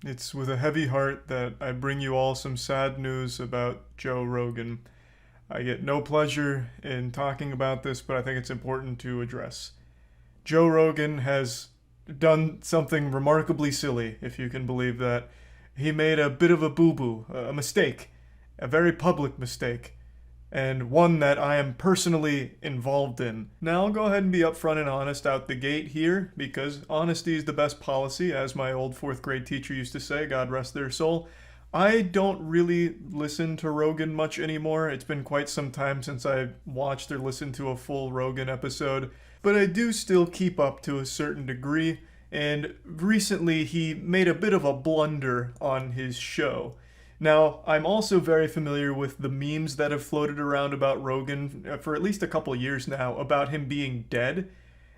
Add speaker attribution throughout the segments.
Speaker 1: It's with a heavy heart that I bring you all some sad news about Joe Rogan. I get no pleasure in talking about this, but I think it's important to address. Joe Rogan has done something remarkably silly, if you can believe that. He made a bit of a boo boo, a mistake, a very public mistake, and one that I am personally involved in. Now, I'll go ahead and be upfront and honest out the gate here, because honesty is the best policy, as my old fourth grade teacher used to say, God rest their soul. I don't really listen to Rogan much anymore. It's been quite some time since I watched or listened to a full Rogan episode, but I do still keep up to a certain degree, and recently he made a bit of a blunder on his show. Now, I'm also very familiar with the memes that have floated around about Rogan for at least a couple years now about him being dead.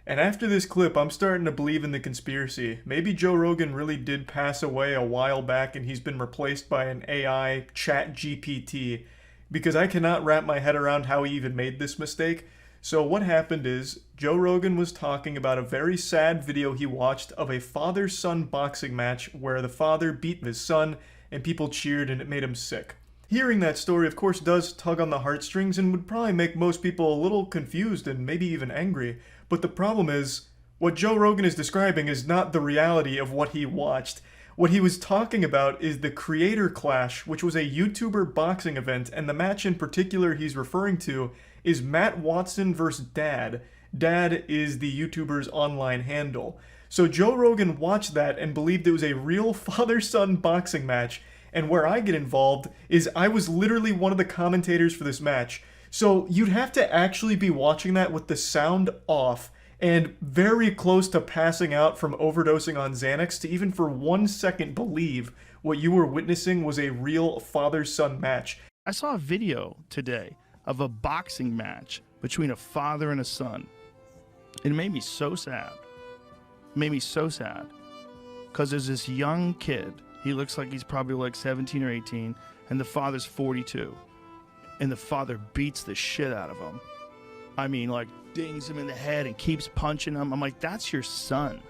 Speaker 1: And after this clip, I'm starting to believe in the conspiracy. Maybe Joe Rogan really did pass away a while back and he's been replaced by an AI chat GPT, because I cannot wrap my head around how he even made this mistake. So what happened is Joe Rogan was talking about a very sad video he watched of a father-son boxing match where the father beat his son and people cheered and it made him sick. Hearing that story, of course, does tug on the heartstrings and would probably make most people a little confused and maybe even angry. But the problem is, what Joe Rogan is describing is not the reality of what he watched. What he was talking about is the Creator Clash, which was a YouTuber boxing event, and the match in particular he's referring to is Matt Watson versus Dad. Dad is the YouTuber's online handle. So Joe Rogan watched that and believed it was a real father-son boxing match, and where I get involved is I was literally one of the commentators for this match. So you'd have to actually be watching that with the sound off and very close to passing out from overdosing on Xanax to even for 1 second believe what you were witnessing was a real father-son match.
Speaker 2: I saw a video today of a boxing match between a father and a son. It made me so sad. It made me so sad. Because there's this young kid. He looks like he's probably like 17 or 18. And the father's 42. And the father beats the shit out of him. I mean, like, dings him in the head and keeps punching him. I'm like, that's your son.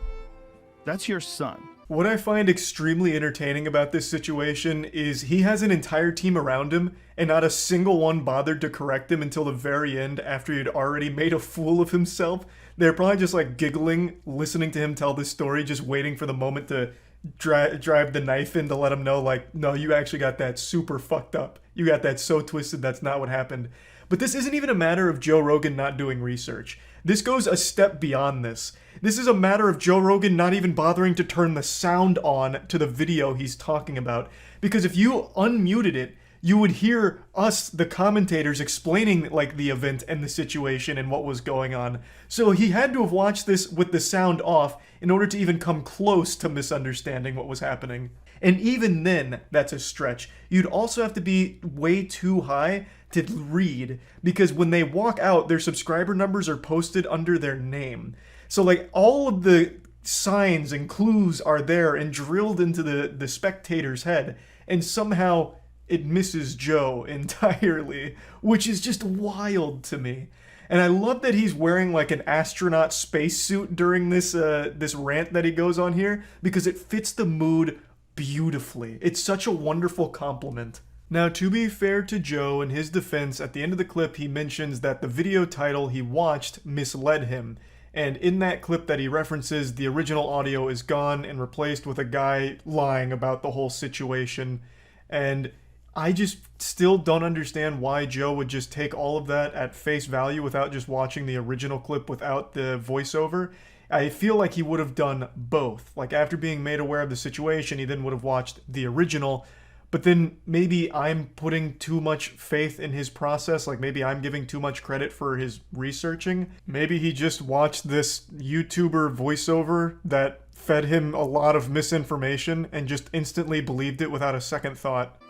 Speaker 2: That's your son.
Speaker 1: What I find extremely entertaining about this situation is he has an entire team around him, and not a single one bothered to correct him until the very end after he'd already made a fool of himself. They're probably just like giggling, listening to him tell this story, just waiting for the moment to drive the knife in to let him know, like, no, you actually got that super fucked up. You got that so twisted, that's not what happened. But this isn't even a matter of Joe Rogan not doing research. This goes a step beyond this. This is a matter of Joe Rogan not even bothering to turn the sound on to the video he's talking about. Because if you unmuted it, you would hear us, the commentators, explaining like the event and the situation and what was going on. So he had to have watched this with the sound off in order to even come close to misunderstanding what was happening. And even then, that's a stretch. You'd also have to be way too high to read, because when they walk out, their subscriber numbers are posted under their name. So like all of the signs and clues are there and drilled into the spectator's head, and somehow it misses Joe entirely, which is just wild to me. And I love that he's wearing like an astronaut spacesuit during this rant that he goes on here, because it fits the mood beautifully. It's such a wonderful compliment. Now, to be fair to Joe, in his defense, at the end of the clip, he mentions that the video title he watched misled him. And in that clip that he references, the original audio is gone and replaced with a guy lying about the whole situation. And I just still don't understand why Joe would just take all of that at face value without just watching the original clip without the voiceover. I feel like he would have done both. Like, after being made aware of the situation, he then would have watched the original. But then maybe I'm putting too much faith in his process. Like, maybe I'm giving too much credit for his researching. Maybe he just watched this YouTuber voiceover that fed him a lot of misinformation and just instantly believed it without a second thought.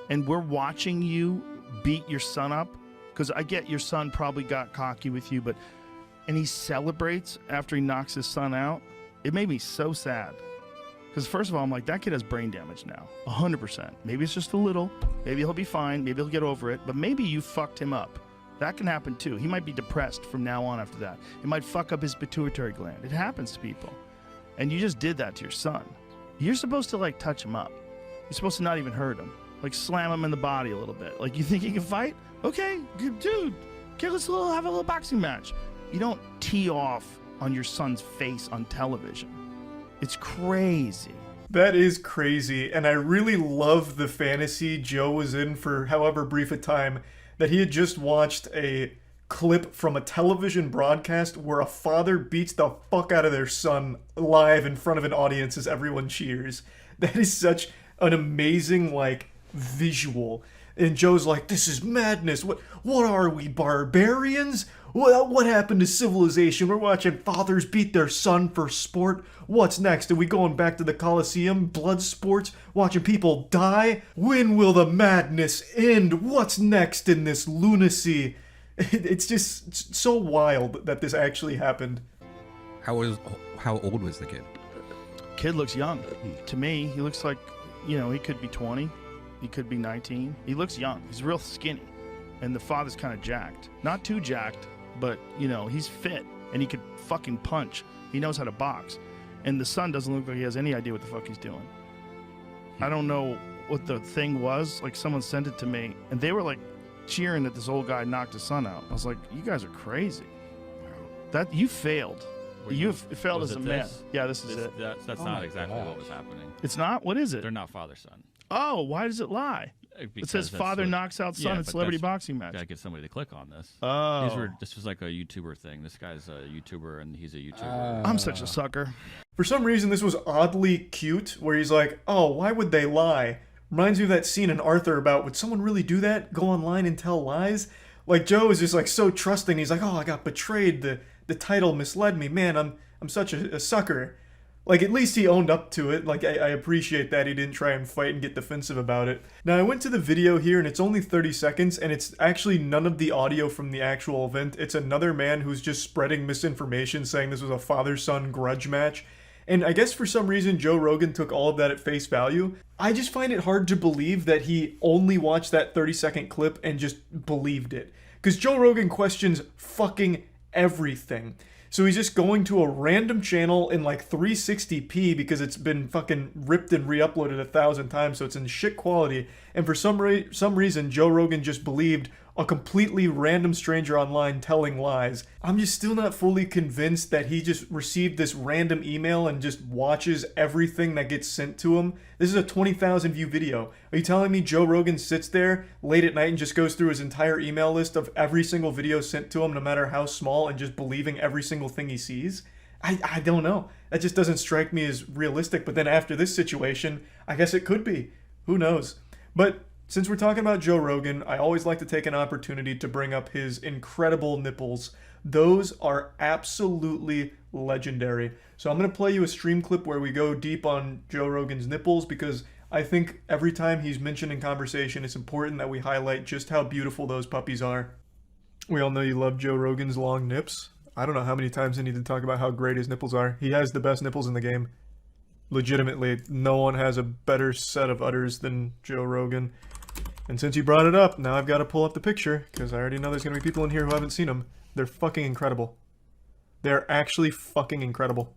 Speaker 2: And we're watching you beat your son up, because I get your son probably got cocky with you, and he celebrates after he knocks his son out. It made me so sad. Because first of all, I'm like, that kid has brain damage now, 100%. Maybe it's just a little, maybe he'll be fine, maybe he'll get over it, but maybe you fucked him up. That can happen too. He might be depressed from now on after that. It might fuck up his pituitary gland. It happens to people. And you just did that to your son. you're supposed to like touch him up. You're supposed to not even hurt him. Like slam him in the body a little bit. Like, you think he can fight? Okay, good dude. Okay, let's have a little boxing match. You don't tee off on your son's face on television. It's crazy.
Speaker 1: That is crazy, and I really love the fantasy Joe was in for however brief a time that he had just watched a clip from a television broadcast where a father beats the fuck out of their son live in front of an audience as everyone cheers. That is such an amazing, like, visual. And Joe's like, this is madness. What are we, barbarians? What happened to civilization? We're watching fathers beat their son for sport. What's next? Are we going back to the Colosseum? Blood sports? Watching people die? When will the madness end? What's next in this lunacy? It's just so wild that this actually happened.
Speaker 3: How old was the kid?
Speaker 2: Kid looks young. To me, he looks like, you know, he could be 20. He could be 19. He looks young. He's real skinny. And the father's kind of jacked. Not too jacked, but, you know, he's fit. And he could fucking punch. He knows how to box. And the son doesn't look like he has any idea what the fuck he's doing. I don't know what the thing was. Like, someone sent it to me. And they were, like, cheering that this old guy knocked his son out. I was like, you guys are crazy. That you failed. You failed as a man. Yeah, this is it.
Speaker 4: That's not exactly what was happening.
Speaker 2: It's not? What is it?
Speaker 4: They're not father-son.
Speaker 2: Oh, why does it lie? It says father knocks out son in celebrity boxing match.
Speaker 4: Gotta get somebody to click on this.
Speaker 2: Oh.
Speaker 4: This was like a YouTuber thing. This guy's a YouTuber and he's a YouTuber.
Speaker 2: I'm such a sucker.
Speaker 1: For some reason, this was oddly cute, where he's like, oh, why would they lie? Reminds me of that scene in Arthur about, would someone really do that? Go online and tell lies? Like, Joe is just like so trusting. He's like, oh, I got betrayed. The title misled me. Man, I'm such a sucker. Like, at least he owned up to it. Like, I appreciate that he didn't try and fight and get defensive about it. Now, I went to the video here, and it's only 30 seconds, and it's actually none of the audio from the actual event. It's another man who's just spreading misinformation, saying this was a father-son grudge match. And I guess for some reason, Joe Rogan took all of that at face value. I just find it hard to believe that he only watched that 30-second clip and just believed it. Because Joe Rogan questions fucking everything. So he's just going to a random channel in like 360p because it's been fucking ripped and re-uploaded 1,000 times, so it's in shit quality. And for some reason, Joe Rogan just believed a completely random stranger online telling lies. I'm just still not fully convinced that he just received this random email and just watches everything that gets sent to him. This is a 20,000 view video. Are you telling me Joe Rogan sits there late at night and just goes through his entire email list of every single video sent to him, no matter how small, and just believing every single thing he sees? I don't know. That just doesn't strike me as realistic. But then after this situation, I guess it could be. Who knows? But since we're talking about Joe Rogan, I always like to take an opportunity to bring up his incredible nipples. Those are absolutely legendary. So I'm going to play you a stream clip where we go deep on Joe Rogan's nipples, because I think every time he's mentioned in conversation, it's important that we highlight just how beautiful those puppies are. We all know you love Joe Rogan's long nips. I don't know how many times I need to talk about how great his nipples are. He has the best nipples in the game. Legitimately, no one has a better set of udders than Joe Rogan. And since you brought it up, now I've got to pull up the picture, because I already know there's going to be people in here who haven't seen them. They're fucking incredible. They're actually fucking incredible.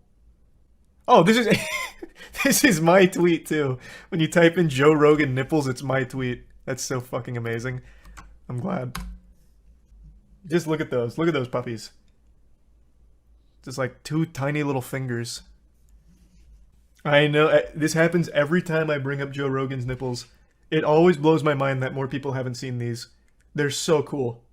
Speaker 1: Oh, this is this is my tweet too. When you type in Joe Rogan nipples, it's my tweet. That's so fucking amazing. I'm glad. Just look at those. Look at those puppies. Just like two tiny little fingers. I know, this happens every time I bring up Joe Rogan's nipples. It always blows my mind that more people haven't seen these. They're so cool.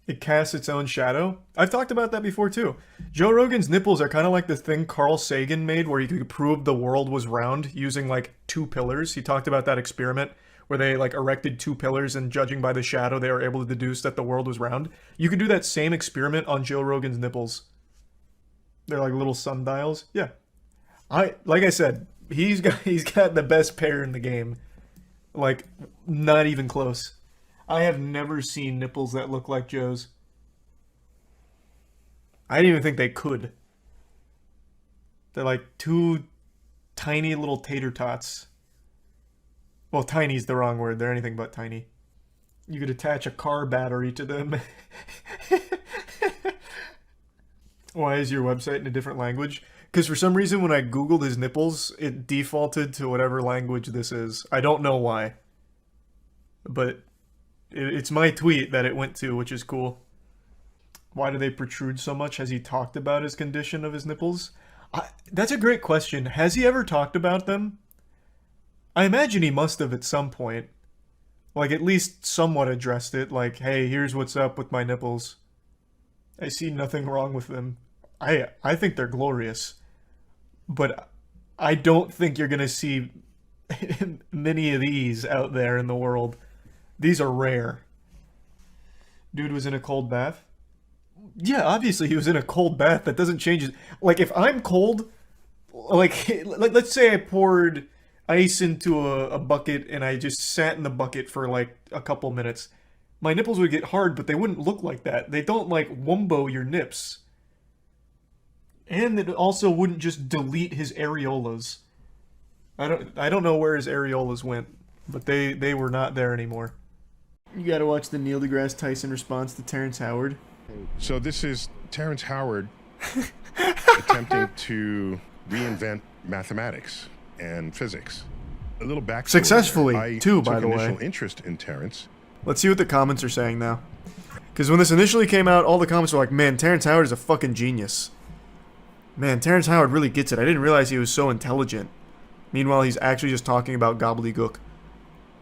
Speaker 1: It casts its own shadow. I've talked about that before too. Joe Rogan's nipples are kind of like the thing Carl Sagan made where he could prove the world was round using like 2 pillars. He talked about that experiment where they like erected 2 pillars, and judging by the shadow, they were able to deduce that the world was round. You could do that same experiment on Joe Rogan's nipples. They're like little sundials. Yeah. Like I said, he's got the best pair in the game. Like, not even close. I have never seen nipples that look like Joe's. I didn't even think they could. They're like 2 tiny little tater tots. Well, tiny's the wrong word. They're anything but tiny. You could attach a car battery to them. Why is your website in a different language? Because for some reason, when I Googled his nipples, it defaulted to whatever language this is. I don't know why. But it's my tweet that it went to, which is cool. Why do they protrude so much? Has he talked about his condition of his nipples? That's a great question. Has he ever talked about them? I imagine he must have at some point. Like, at least somewhat addressed it. Like, hey, here's what's up with my nipples. I see nothing wrong with them. I think they're glorious. But I don't think you're going to see many of these out there in the world. These are rare. Dude was in a cold bath? Yeah, obviously he was in a cold bath. That doesn't change it. Like, if I'm cold, like let's say I poured ice into a bucket and I just sat in the bucket for like a couple minutes. My nipples would get hard, but they wouldn't look like that. They don't like wumbo your nips. And it also wouldn't just delete his areolas. I don't know where his areolas went, but they were not there anymore. You gotta watch the Neil deGrasse Tyson response to Terrence Howard.
Speaker 5: So this is Terrence Howard attempting to reinvent mathematics and physics. A little backstory.
Speaker 1: Successfully, too, by the way.
Speaker 5: I took initial interest in Terrence.
Speaker 1: Let's see what the comments are saying now. Because when this initially came out, all the comments were like, man, Terrence Howard is a fucking genius. Man, Terrence Howard really gets it. I didn't realize he was so intelligent. Meanwhile, he's actually just talking about gobbledygook.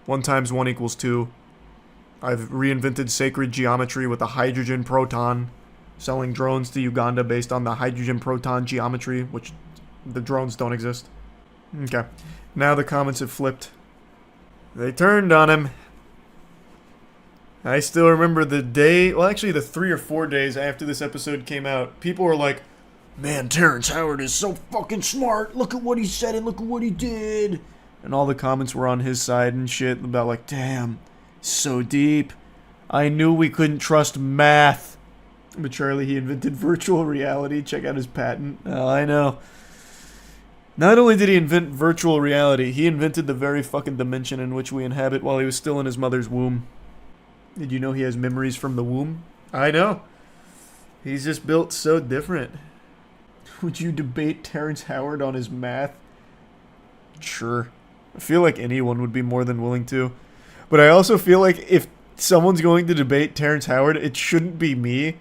Speaker 1: 1 times 1 equals 2. I've reinvented sacred geometry with a hydrogen proton. Selling drones to Uganda based on the hydrogen proton geometry, which the drones don't exist. Okay. Now the comments have flipped. They turned on him. I still remember the day, well actually the 3 or 4 days after this episode came out, people were like, man, Terrence Howard is so fucking smart. Look at what he said and look at what he did. And all the comments were on his side and shit about like, damn, so deep. I knew we couldn't trust math. But Charlie, he invented virtual reality. Check out his patent. Oh, I know. Not only did he invent virtual reality, he invented the very fucking dimension in which we inhabit while he was still in his mother's womb. Did you know he has memories from the womb? I know. He's just built so different. Would you debate Terrence Howard on his math? Sure. I feel like anyone would be more than willing to. But I also feel like if someone's going to debate Terrence Howard, it shouldn't be me.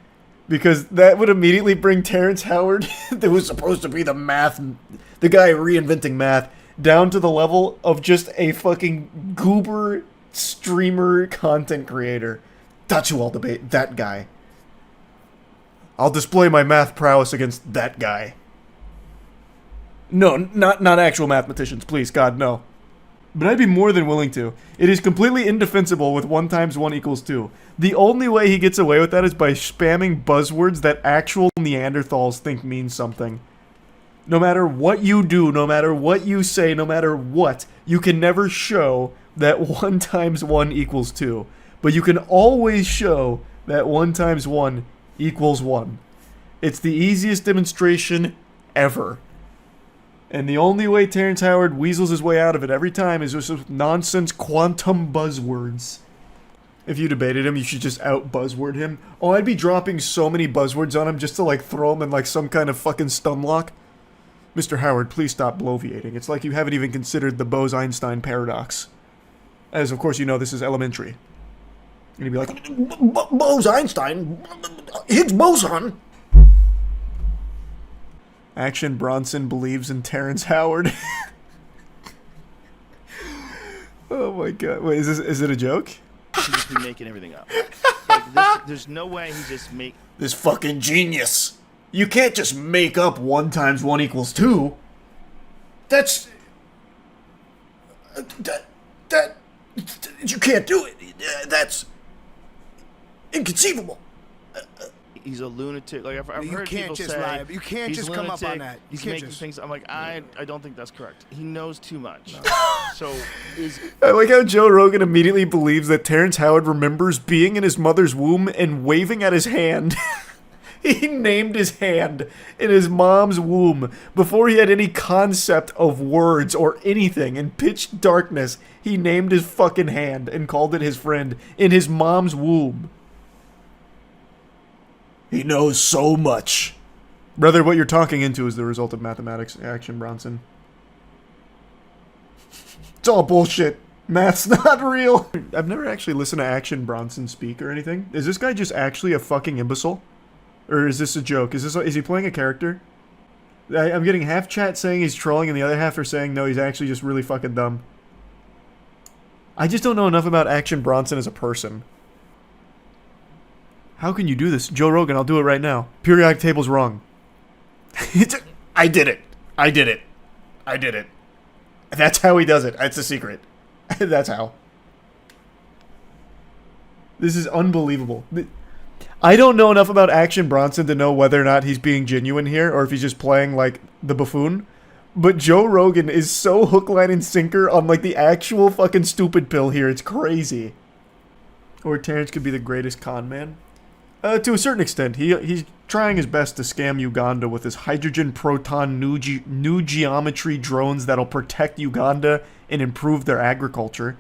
Speaker 1: Because that would immediately bring Terrence Howard, that was supposed to be the guy reinventing math, down to the level of just a fucking goober streamer content creator. That's who I'll debate. That guy. I'll display my math prowess against that guy. No, not actual mathematicians, please, God, no. But I'd be more than willing to. It is completely indefensible with 1 times 1 equals 2. The only way he gets away with that is by spamming buzzwords that actual Neanderthals think mean something. No matter what you do, no matter what you say, no matter what, you can never show that 1 times 1 equals 2. But you can always show that 1 times 1 equals 1. It's the easiest demonstration ever. And the only way Terrence Howard weasels his way out of it every time is just with nonsense quantum buzzwords. If you debated him, you should just out-buzzword him. Oh, I'd be dropping so many buzzwords on him just to, like, throw him in, like, some kind of fucking stun lock. Mr. Howard, please stop bloviating. It's like you haven't even considered the Bose-Einstein paradox. As, of course, you know, this is elementary. And he'd be like, Bose-Einstein? Higgs boson? Action Bronson believes in Terrence Howard. Oh my god. Wait, is it a joke?
Speaker 2: He just be making everything up. Like, there's no way he just make...
Speaker 1: This fucking genius. You can't just make up 1 times 1 equals 2. That's... That... You can't do it. That's... inconceivable.
Speaker 2: He's a lunatic. Like I've heard people say,
Speaker 6: lie. You can't
Speaker 2: he's
Speaker 6: just
Speaker 2: lunatic,
Speaker 6: come up on that.
Speaker 2: He's making things. I'm like, I don't think that's correct. He knows too much. So
Speaker 1: I like how Joe Rogan immediately believes that Terrence Howard remembers being in his mother's womb and waving at his hand. He named his hand in his mom's womb before he had any concept of words or anything. In pitch darkness, he named his fucking hand and called it his friend in his mom's womb. He knows so much. Brother, what you're talking into is the result of mathematics, Action Bronson. It's all bullshit. Math's not real. I've never actually listened to Action Bronson speak or anything. Is this guy just actually a fucking imbecile? Or is this a joke? Is he playing a character? I'm getting half chat saying he's trolling and the other half are saying no, he's actually just really fucking dumb. I just don't know enough about Action Bronson as a person. How can you do this? Joe Rogan, I'll do it right now. Periodic table's wrong. I did it. I did it. I did it. That's how he does it. It's a secret. That's how. This is unbelievable. I don't know enough about Action Bronson to know whether or not he's being genuine here or if he's just playing like the buffoon. But Joe Rogan is so hook, line, and sinker on like the actual fucking stupid pill here. It's crazy. Or Terrence could be the greatest con man. To a certain extent, he's trying his best to scam Uganda with his hydrogen proton new geometry drones that'll protect Uganda and improve their agriculture,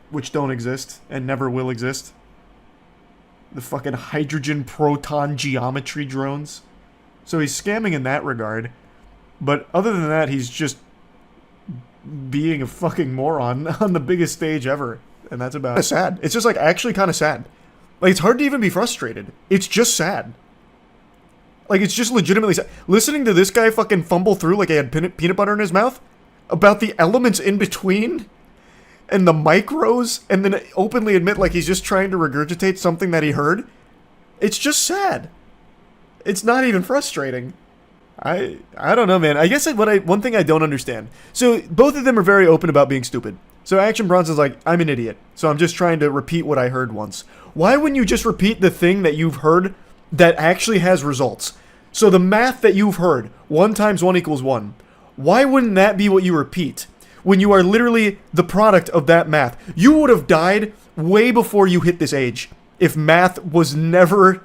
Speaker 1: which don't exist and never will exist. The fucking hydrogen proton geometry drones. So he's scamming in that regard. But other than that, he's just being a fucking moron on the biggest stage ever. And that's about it. It's sad. It's just like actually kind of sad. Like, it's hard to even be frustrated. It's just sad. Like, it's just legitimately sad. Listening to this guy fucking fumble through like he had peanut butter in his mouth about the elements in between and the micros and then openly admit like he's just trying to regurgitate something that he heard. It's just sad. It's not even frustrating. I don't know, man. I guess one thing I don't understand. So both of them are very open about being stupid. So Action Bronson's like, I'm an idiot, so I'm just trying to repeat what I heard once. Why wouldn't you just repeat the thing that you've heard that actually has results? So the math that you've heard, 1 × 1 = 1. Why wouldn't that be what you repeat when you are literally the product of that math? You would have died way before you hit this age if math was never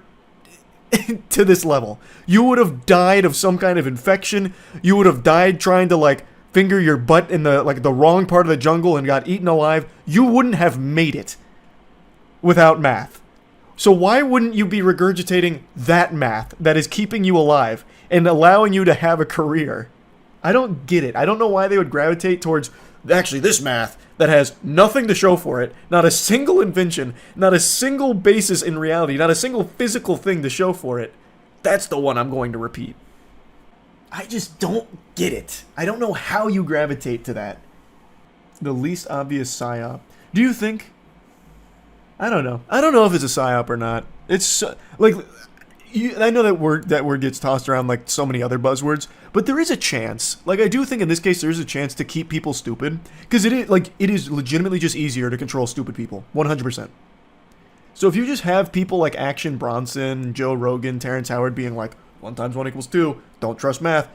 Speaker 1: to this level. You would have died of some kind of infection. You would have died trying to like finger your butt in the wrong part of the jungle and got eaten alive. You wouldn't have made it without math. So why wouldn't you be regurgitating that math that is keeping you alive and allowing you to have a career? I don't get it. I don't know why they would gravitate towards actually this math that has nothing to show for it, not a single invention, not a single basis in reality, not a single physical thing to show for it. That's the one I'm going to repeat. I just don't get it. I don't know how you gravitate to that. The least obvious psyop. Do you think? I don't know. I don't know if it's a psyop or not. It's like I know that word gets tossed around like so many other buzzwords, but there is a chance. Like I do think in this case there is a chance to keep people stupid because it is legitimately just easier to control stupid people, 100%. So if you just have people like Action Bronson, Joe Rogan, Terrence Howard being like 1 × 1 = 2, don't trust math,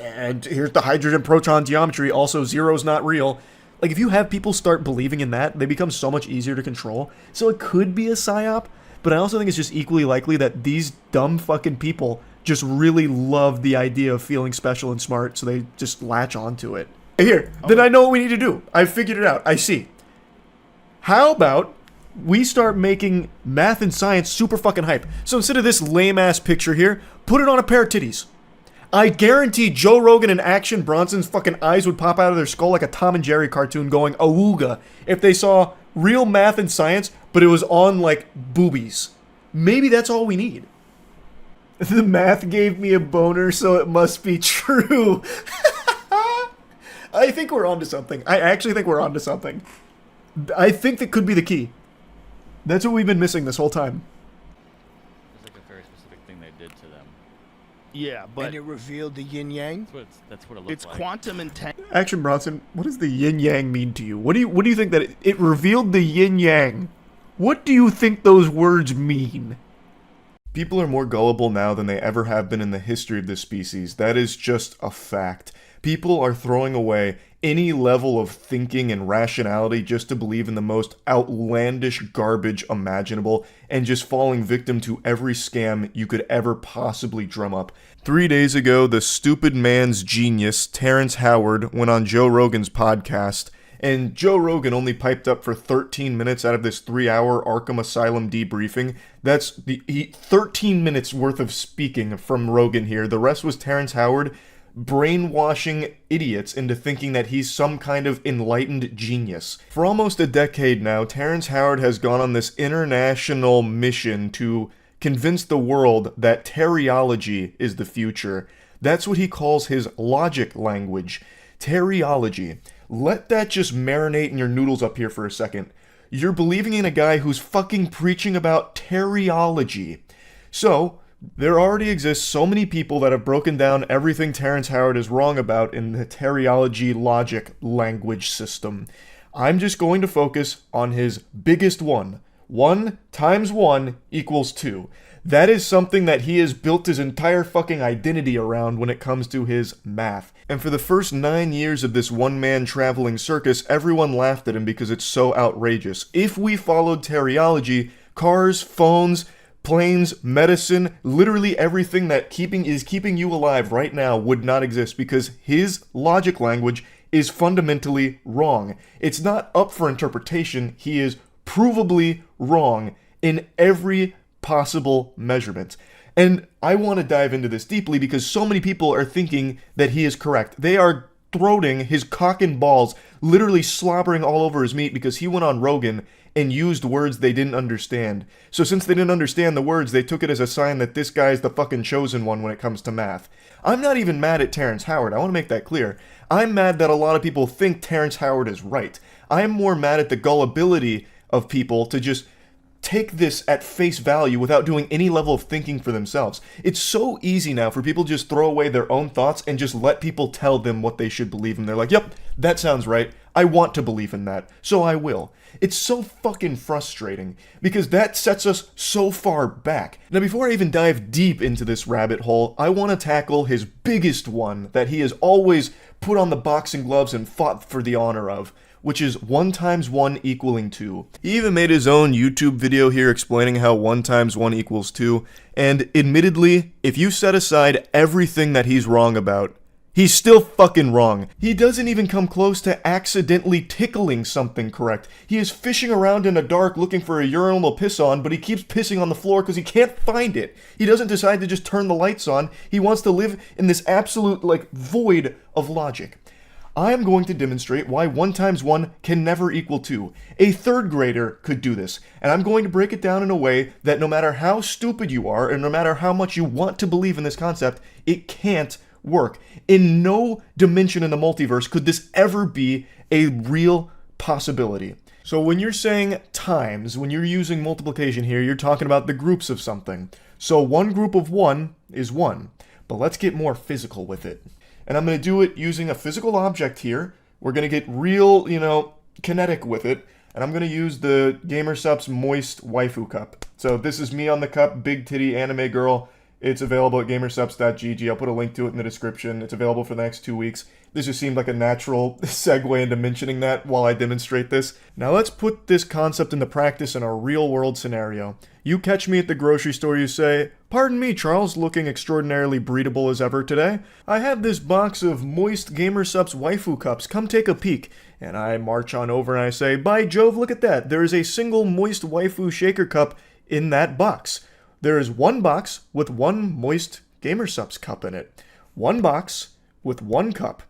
Speaker 1: and here's the hydrogen proton geometry, also 0's not real. Like if you have people start believing in that, they become so much easier to control. So it could be a psyop. But I also think it's just equally likely that these dumb fucking people just really love the idea of feeling special and smart, so they just latch onto it. Here, then I know what we need to do. I've figured it out. I see. How about we start making math and science super fucking hype? So instead of this lame-ass picture here, put it on a pair of titties. I guarantee Joe Rogan and Action Bronson's fucking eyes would pop out of their skull like a Tom and Jerry cartoon going awooga if they saw real math and science, but it was on, like, boobies. Maybe that's all we need. The math gave me a boner, so it must be true. I think we're onto something. I actually think we're onto something. I think that could be the key. That's what we've been missing this whole time.
Speaker 4: It's like a very specific thing they did to them.
Speaker 2: Yeah, but
Speaker 6: And it revealed the yin yang.
Speaker 4: That's what it looks
Speaker 2: it's
Speaker 4: like.
Speaker 2: quantum intent.
Speaker 1: Action Bronson, what does the yin yang mean to you? What do you think that it revealed the yin yang? What do you think those words mean? People are more gullible now than they ever have been in the history of this species. That is just a fact. People are throwing away any level of thinking and rationality just to believe in the most outlandish garbage imaginable and just falling victim to every scam you could ever possibly drum up. 3 days ago, the stupid man's genius, Terrence Howard, went on Joe Rogan's podcast and Joe Rogan only piped up for 13 minutes out of this 3-hour Arkham Asylum debriefing. That's 13 minutes worth of speaking from Rogan here. The rest was Terrence Howard brainwashing idiots into thinking that he's some kind of enlightened genius. For almost a decade now, Terrence Howard has gone on this international mission to convince the world that Terryology is the future. That's what he calls his logic language. Terryology. Let that just marinate in your noodles up here for a second. You're believing in a guy who's fucking preaching about Terryology. So, there already exists so many people that have broken down everything Terrence Howard is wrong about in the Terryology logic language system. I'm just going to focus on his biggest one. 1 times 1 equals 2. That is something that he has built his entire fucking identity around when it comes to his math. And for the first 9 years of this one-man traveling circus, everyone laughed at him because it's so outrageous. If we followed Terryology, cars, phones, planes, medicine, literally everything that is keeping you alive right now would not exist because his logic language is fundamentally wrong. It's not up for interpretation. He is provably wrong in every possible measurement. And I want to dive into this deeply because so many people are thinking that he is correct. They are throating his cock and balls, literally slobbering all over his meat because he went on Rogan and used words they didn't understand. So since they didn't understand the words, they took it as a sign that this guy's the fucking chosen one when it comes to math. I'm not even mad at Terrence Howard. I want to make that clear. I'm mad that a lot of people think Terrence Howard is right. I'm more mad at the gullibility of people to just take this at face value without doing any level of thinking for themselves. It's so easy now for people to just throw away their own thoughts and just let people tell them what they should believe in. They're like, yep, that sounds right. I want to believe in that, so I will. It's so fucking frustrating because that sets us so far back. Now, before I even dive deep into this rabbit hole, I want to tackle his biggest one that he has always put on the boxing gloves and fought for the honor of, which is 1 times 1 equaling 2. He even made his own YouTube video here explaining how 1 times 1 equals 2, and admittedly, if you set aside everything that he's wrong about, he's still fucking wrong. He doesn't even come close to accidentally tickling something correct. He is fishing around in the dark looking for a urinal to piss on, but he keeps pissing on the floor because he can't find it. He doesn't decide to just turn the lights on. He wants to live in this absolute, void of logic. I am going to demonstrate why 1 times 1 can never equal 2. A third grader could do this, and I'm going to break it down in a way that no matter how stupid you are, and no matter how much you want to believe in this concept, it can't work. In no dimension in the multiverse could this ever be a real possibility. So when you're saying times, when you're using multiplication here, you're talking about the groups of something. So one group of 1 is 1, but let's get more physical with it. And I'm going to do it using a physical object here. We're going to get real, kinetic with it. And I'm going to use the GamerSupps Moist Waifu Cup. So this is me on the cup, big titty anime girl. It's available at gamersupps.gg. I'll put a link to it in the description. It's available for the next 2 weeks. This just seemed like a natural segue into mentioning that while I demonstrate this. Now let's put this concept into practice in a real-world scenario. You catch me at the grocery store, you say, "Pardon me, Charles, looking extraordinarily breedable as ever today. I have this box of moist GamerSupps waifu cups. Come take a peek." And I march on over and I say, "By Jove, look at that. There is a single moist waifu shaker cup in that box. There is one box with one moist GamerSupps cup in it. One box with one cup.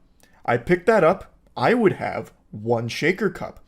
Speaker 1: I pick that up. I would have one shaker cup.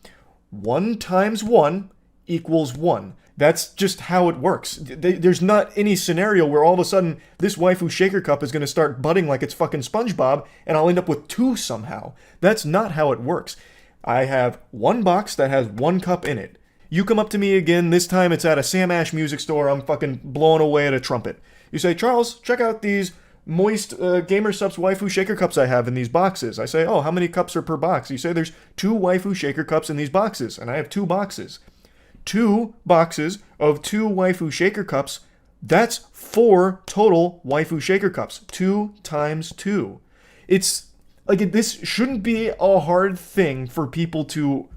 Speaker 1: 1 times 1 equals 1. That's just how it works. There's not any scenario where all of a sudden this waifu shaker cup is going to start budding like it's fucking SpongeBob and I'll end up with 2 somehow. That's not how it works. I have one box that has one cup in it. You come up to me again, this time it's at a Sam Ash music store, I'm fucking blowing away at a trumpet. You say, "Charles, check out these moist GamerSupps waifu shaker cups I have in these boxes." I say, "Oh, how many cups are per box?" You say, "There's 2 waifu shaker cups in these boxes," and I have 2 boxes. 2 boxes of 2 waifu shaker cups, that's 4 total waifu shaker cups. 2 times 2. It's like, this shouldn't be a hard thing for people to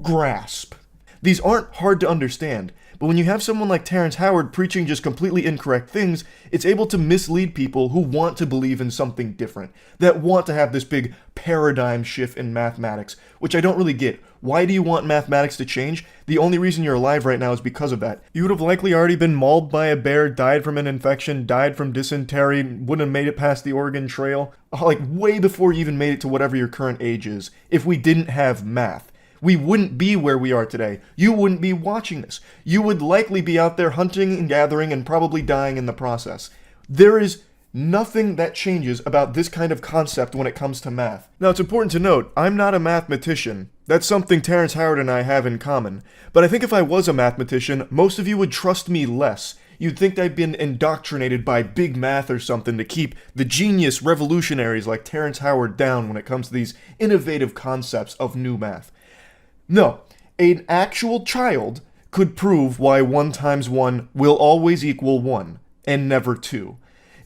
Speaker 1: grasp. These aren't hard to understand, But when you have someone like Terrence Howard preaching just completely incorrect things, it's able to mislead people who want to believe in something different, that want to have this big paradigm shift in mathematics, which I don't really get. Why do you want mathematics to change? The only reason you're alive right now is because of that. You would have likely already been mauled by a bear, died from an infection, died from dysentery, wouldn't have made it past the Oregon Trail, like way before you even made it to whatever your current age is, if we didn't have math. We wouldn't be where we are today. You wouldn't be watching this. You would likely be out there hunting and gathering and probably dying in the process. There is nothing that changes about this kind of concept when it comes to math. Now, it's important to note, I'm not a mathematician. That's something Terrence Howard and I have in common. But I think if I was a mathematician, most of you would trust me less. You'd think I'd been indoctrinated by big math or something to keep the genius revolutionaries like Terrence Howard down when it comes to these innovative concepts of new math. No, an actual child could prove why 1 times 1 will always equal 1, and never 2.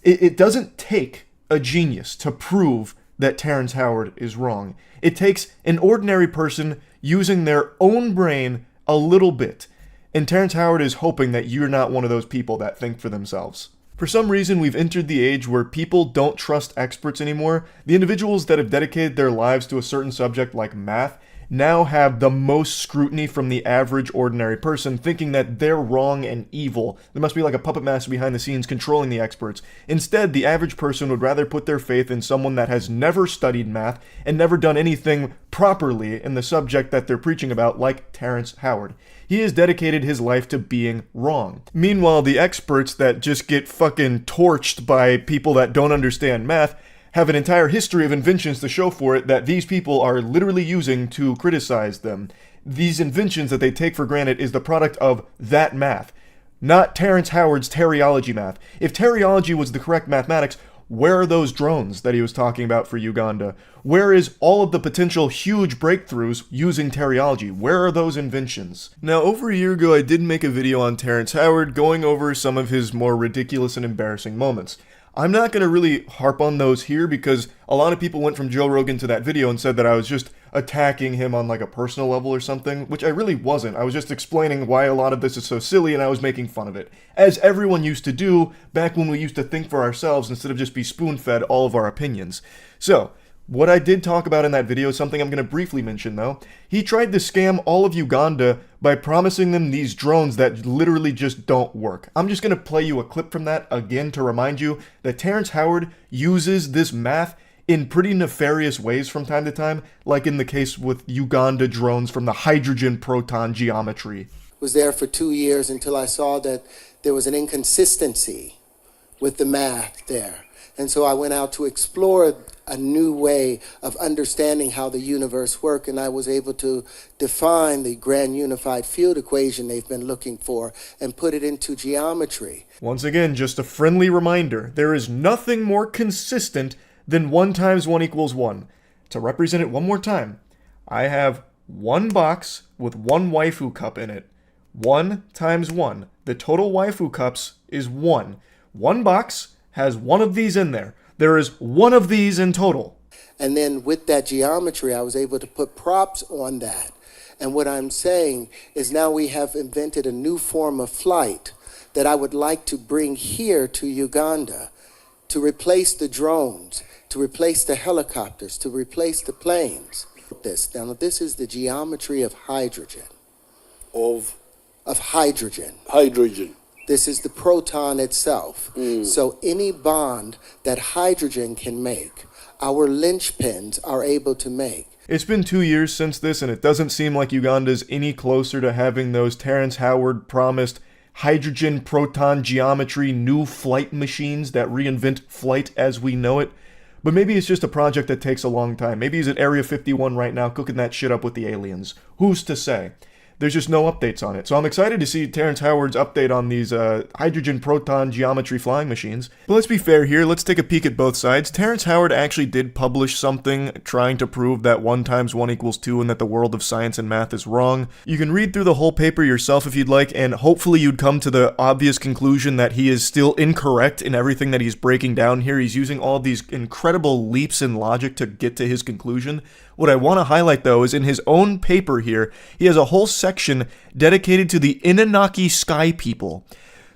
Speaker 1: It doesn't take a genius to prove that Terrence Howard is wrong. It takes an ordinary person using their own brain a little bit. And Terrence Howard is hoping that you're not one of those people that think for themselves. For some reason, we've entered the age where people don't trust experts anymore. The individuals that have dedicated their lives to a certain subject like math now have the most scrutiny from the average ordinary person, thinking that they're wrong and evil. There must be like a puppet master behind the scenes controlling the experts. Instead, the average person would rather put their faith in someone that has never studied math and never done anything properly in the subject that they're preaching about, like Terrence Howard. He has dedicated his life to being wrong. Meanwhile, the experts that just get fucking torched by people that don't understand math have an entire history of inventions to show for it that these people are literally using to criticize them. These inventions that they take for granted is the product of that math, not Terrence Howard's Terryology math. If Terryology was the correct mathematics, where are those drones that he was talking about for Uganda? Where is all of the potential huge breakthroughs using Terryology? Where are those inventions? Now, over a year ago, I did make a video on Terrence Howard going over some of his more ridiculous and embarrassing moments. I'm not going to really harp on those here because a lot of people went from Joe Rogan to that video and said that I was just attacking him on like a personal level or something, which I really wasn't. I was just explaining why a lot of this is so silly and I was making fun of it, as everyone used to do back when we used to think for ourselves instead of just be spoon-fed all of our opinions. So, what I did talk about in that video is something I'm going to briefly mention though. He tried to scam all of Uganda by promising them these drones that literally just don't work. I'm just going to play you a clip from that again to remind you that Terrence Howard uses this math in pretty nefarious ways from time to time, like in the case with Uganda drones from the hydrogen proton geometry.
Speaker 6: Was there for 2 years until I saw that there was an inconsistency with the math there. And so I went out to explore a new way of understanding how the universe works, and I was able to define the grand unified field equation they've been looking for and put it into geometry.
Speaker 1: Once again, just a friendly reminder, there is nothing more consistent than 1 times 1 equals 1. To represent it one more time, I have one box with one waifu cup in it. 1 times 1. The total waifu cups is 1. One box has one of these in there. There is one of these in total.
Speaker 6: And then with that geometry, I was able to put props on that. And what I'm saying is now we have invented a new form of flight that I would like to bring here to Uganda to replace the drones, to replace the helicopters, to replace the planes. Now, this is the geometry of hydrogen. Of hydrogen.
Speaker 7: Hydrogen.
Speaker 6: This is the proton itself. So any bond that hydrogen can make, our linchpins are able to make.
Speaker 1: It's been 2 years since this, and it doesn't seem like Uganda's any closer to having those Terrence Howard promised hydrogen proton geometry new flight machines that reinvent flight as we know it. But maybe it's just a project that takes a long time. Maybe he's at Area 51 right now cooking that shit up with the aliens. Who's to say? There's just no updates on it. So I'm excited to see Terrence Howard's update on these hydrogen proton geometry flying machines. But let's be fair here. Let's take a peek at both sides. Terrence Howard actually did publish something trying to prove that 1 times 1 equals 2 and that the world of science and math is wrong. You can read through the whole paper yourself if you'd like, and hopefully you'd come to the obvious conclusion that he is still incorrect in everything that he's breaking down here. He's using all these incredible leaps in logic to get to his conclusion. What I want to highlight, though, is in his own paper here, he has a whole section section dedicated to the Inunnaki sky people.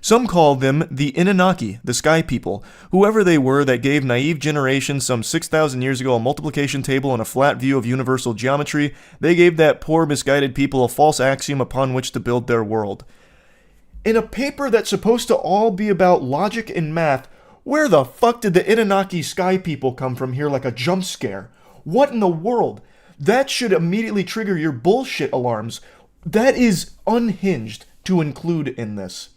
Speaker 1: Some call them the Inunnaki, the sky people, whoever they were that gave naive generations some 6,000 years ago a multiplication table and a flat view of universal geometry. They gave that poor, misguided people a false axiom upon which to build their world. In a paper that's supposed to all be about logic and math, where the fuck did the Inunnaki sky people come from here like a jump scare? What in the world? That should immediately trigger your bullshit alarms. That is unhinged to include in this.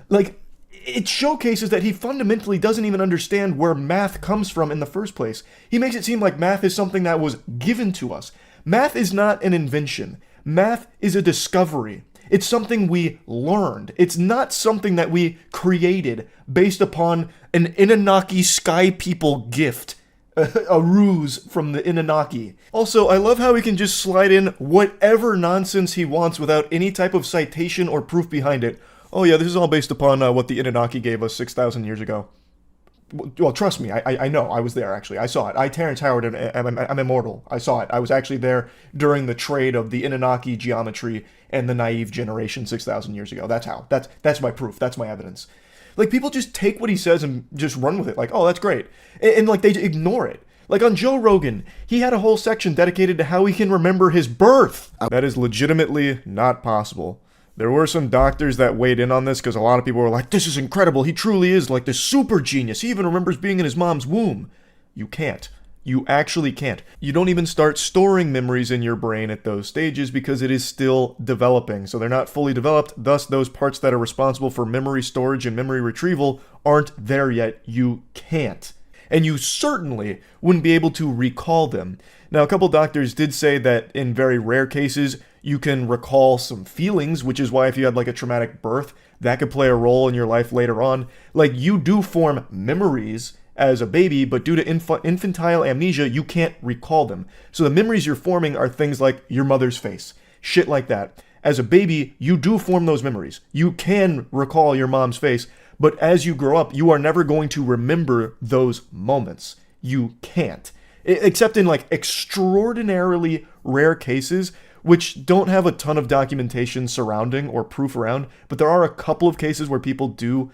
Speaker 1: Like, it showcases that he fundamentally doesn't even understand where math comes from in the first place. He makes it seem like math is something that was given to us. Math is not an invention. Math is a discovery. It's something we learned. It's not something that we created based upon an Inunnaki sky people gift. A ruse from the Inunnaki. Also, I love how he can just slide in whatever nonsense he wants without any type of citation or proof behind it. Oh yeah, this is all based upon what the Inunnaki gave us 6,000 years ago. Well, trust me, I know. I was there, actually. I saw it. Terrence Howard, I'm immortal. I saw it. I was actually there during the trade of the Inunnaki geometry and the naive generation 6,000 years ago. That's how. That's my proof. That's my evidence. Like, people just take what he says and just run with it. Like, oh, that's great. And like, they ignore it. Like, on Joe Rogan, he had a whole section dedicated to how he can remember his birth. That is legitimately not possible. There were some doctors that weighed in on this because a lot of people were like, this is incredible. He truly is like this super genius. He even remembers being in his mom's womb. You can't. You actually can't. You don't even start storing memories in your brain at those stages because it is still developing. So they're not fully developed. Thus, those parts that are responsible for memory storage and memory retrieval aren't there yet. You can't. And you certainly wouldn't be able to recall them. Now, a couple doctors did say that in very rare cases, you can recall some feelings, which is why if you had like a traumatic birth, that could play a role in your life later on. Like, you do form memories as a baby, but due to infantile amnesia, you can't recall them. So the memories you're forming are things like your mother's face, shit like that. As a baby, you do form those memories. You can recall your mom's face, but as you grow up, you are never going to remember those moments. You can't. Except in like extraordinarily rare cases, which don't have a ton of documentation surrounding or proof around, but there are a couple of cases where people do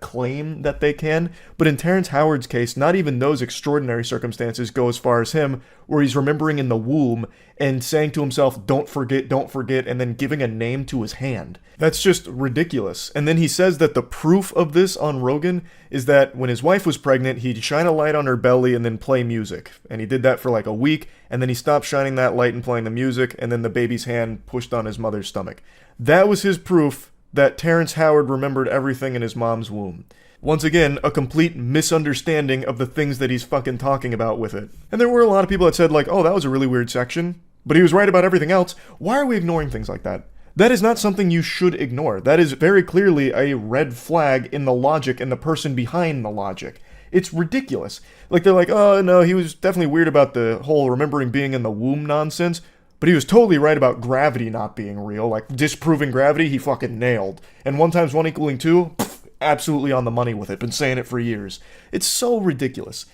Speaker 1: claim that they can. But in Terrence Howard's case, not even those extraordinary circumstances go as far as him, where he's remembering in the womb and saying to himself, don't forget, and then giving a name to his hand. That's just ridiculous. And then he says that the proof of this on Rogan is that when his wife was pregnant, he'd shine a light on her belly and then play music. And he did that for like a week, and then he stopped shining that light and playing the music, and then the baby's hand pushed on his mother's stomach. That was his proof that Terrence Howard remembered everything in his mom's womb. Once again, a complete misunderstanding of the things that he's fucking talking about with it. And there were a lot of people that said like, oh, that was a really weird section, but he was right about everything else. Why are we ignoring things like that? That is not something you should ignore. That is very clearly a red flag in the logic and the person behind the logic. It's ridiculous. Like, they're like, oh, no, he was definitely weird about the whole remembering being in the womb nonsense, but he was totally right about gravity not being real. Like, disproving gravity, he fucking nailed. And 1 × 1 = 2, absolutely on the money with it. Been saying it for years. It's so ridiculous.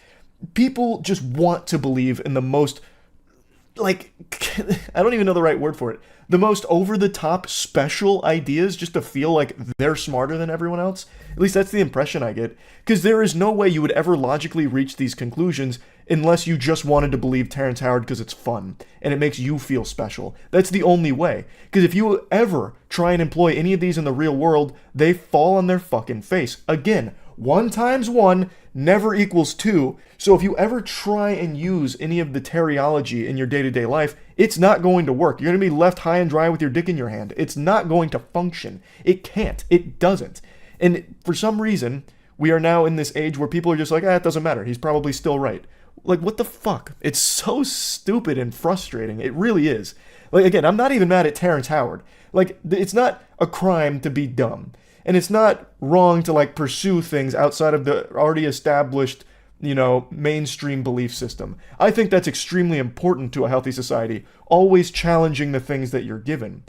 Speaker 1: People just want to believe in the most, like, I don't even know the right word for it. The most over-the-top special ideas just to feel like they're smarter than everyone else. At least that's the impression I get. Because there is no way you would ever logically reach these conclusions unless you just wanted to believe Terrence Howard because it's fun and it makes you feel special. That's the only way. Because if you ever try and employ any of these in the real world, they fall on their fucking face. Again, 1 × 1 never equals 2. So if you ever try and use any of the Terryology in your day-to-day life, it's not going to work. You're going to be left high and dry with your dick in your hand. It's not going to function. It can't. It doesn't. And for some reason, we are now in this age where people are just like, it doesn't matter. He's probably still right. Like, what the fuck? It's so stupid and frustrating. It really is. Like, again, I'm not even mad at Terrence Howard. Like, it's not a crime to be dumb. And it's not wrong to, like, pursue things outside of the already established, mainstream belief system. I think that's extremely important to a healthy society, always challenging the things that you're given.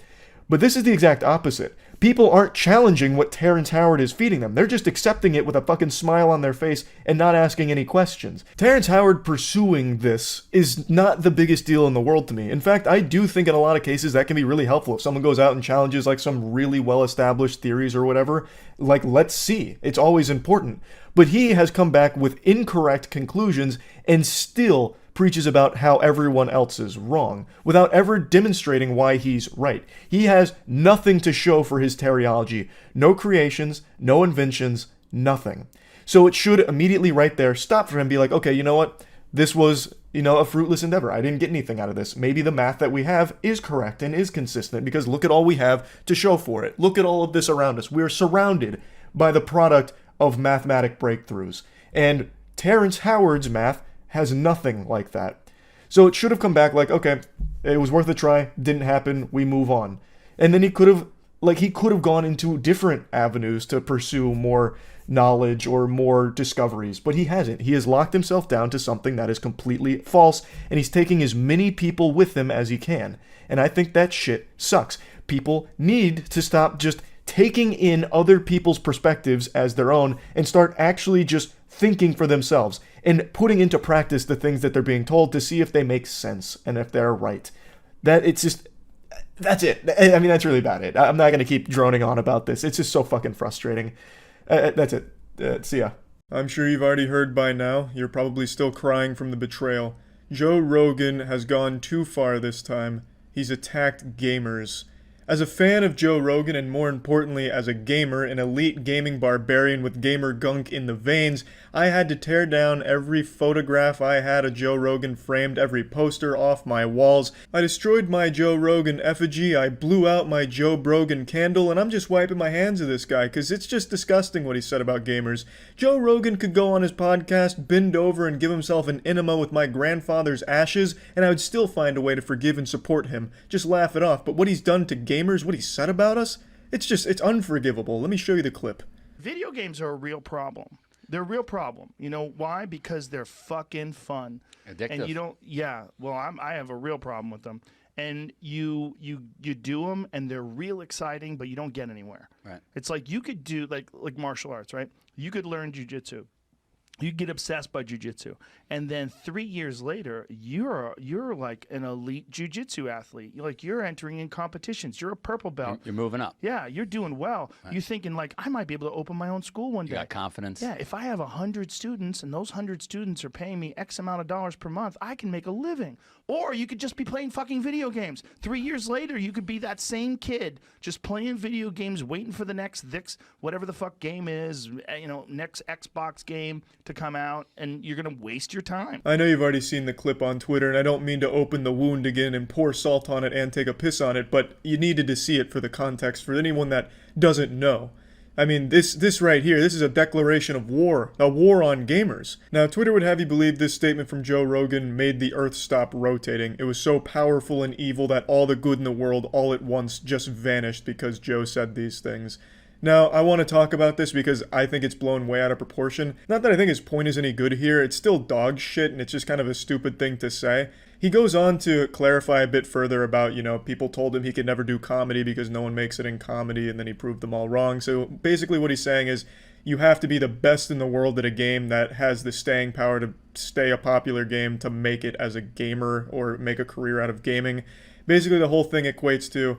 Speaker 1: But this is the exact opposite. People aren't challenging what Terrence Howard is feeding them. They're just accepting it with a fucking smile on their face and not asking any questions. Terrence Howard pursuing this is not the biggest deal in the world to me. In fact, I do think in a lot of cases that can be really helpful. If someone goes out and challenges like some really well-established theories or whatever, like, let's see. It's always important. But he has come back with incorrect conclusions and still preaches about how everyone else is wrong, without ever demonstrating why he's right. He has nothing to show for his Terryology. No creations, no inventions, nothing. So it should immediately right there stop for him and be like, okay, you know what? This was, a fruitless endeavor. I didn't get anything out of this. Maybe the math that we have is correct and is consistent because look at all we have to show for it. Look at all of this around us. We're surrounded by the product of mathematic breakthroughs. And Terrence Howard's math has nothing like that. So it should have come back like, okay, it was worth a try, didn't happen, we move on. And then he could have gone into different avenues to pursue more knowledge or more discoveries, but he hasn't. He has locked himself down to something that is completely false, and he's taking as many people with him as he can. And I think that shit sucks. People need to stop just taking in other people's perspectives as their own and start actually just thinking for themselves and putting into practice the things that they're being told to see if they make sense and if they're right. That's it. I mean, that's really about it. I'm not going to keep droning on about this. It's just so fucking frustrating. That's it. See ya. I'm sure you've already heard by now. You're probably still crying from the betrayal. Joe Rogan has gone too far this time. He's attacked gamers. As a fan of Joe Rogan, and more importantly as a gamer, an elite gaming barbarian with gamer gunk in the veins, I had to tear down every photograph I had of Joe Rogan framed, every poster off my walls. I destroyed my Joe Rogan effigy, I blew out my Joe Rogan candle, and I'm just wiping my hands of this guy, cause it's just disgusting what he said about gamers. Joe Rogan could go on his podcast, bend over and give himself an enema with my grandfather's ashes, and I would still find a way to forgive and support him. Just laugh it off, but what he's done to gamers, what he said about us, it's unforgivable. Let me show you the clip.
Speaker 2: Video games are a real problem. They're a real problem. You know why? Because they're fucking fun.
Speaker 4: Addictive.
Speaker 2: And you don't, yeah, well, I have a real problem with them. And you do them and they're real exciting, but you don't get anywhere.
Speaker 4: Right.
Speaker 2: It's like you could do like martial arts, right? You could learn jujitsu. You get obsessed by jiu-jitsu, and then 3 years later, you're like an elite jiu-jitsu athlete. You're entering in competitions. You're a purple belt.
Speaker 4: You're moving up.
Speaker 2: Yeah, you're doing well. Right. You're thinking like, I might be able to open my own school one day.
Speaker 4: You got confidence.
Speaker 2: Yeah, if I have 100 students and those 100 students are paying me X amount of dollars per month, I can make a living. Or you could just be playing fucking video games. 3 years later, you could be that same kid just playing video games, waiting for the next whatever the fuck game is, next Xbox game to come out, and you're going to waste your time.
Speaker 1: I know you've already seen the clip on Twitter, and I don't mean to open the wound again and pour salt on it and take a piss on it, but you needed to see it for the context, for anyone that doesn't know. I mean, this right here, this is a declaration of war, a war on gamers. Now, Twitter would have you believe this statement from Joe Rogan made the earth stop rotating. It was so powerful and evil that all the good in the world all at once just vanished because Joe said these things. Now, I want to talk about this because I think it's blown way out of proportion. Not that I think his point is any good here, it's still dog shit and it's just kind of a stupid thing to say. He goes on to clarify a bit further about, people told him he could never do comedy because no one makes it in comedy, and then he proved them all wrong. So basically what he's saying is you have to be the best in the world at a game that has the staying power to stay a popular game to make it as a gamer or make a career out of gaming. Basically the whole thing equates to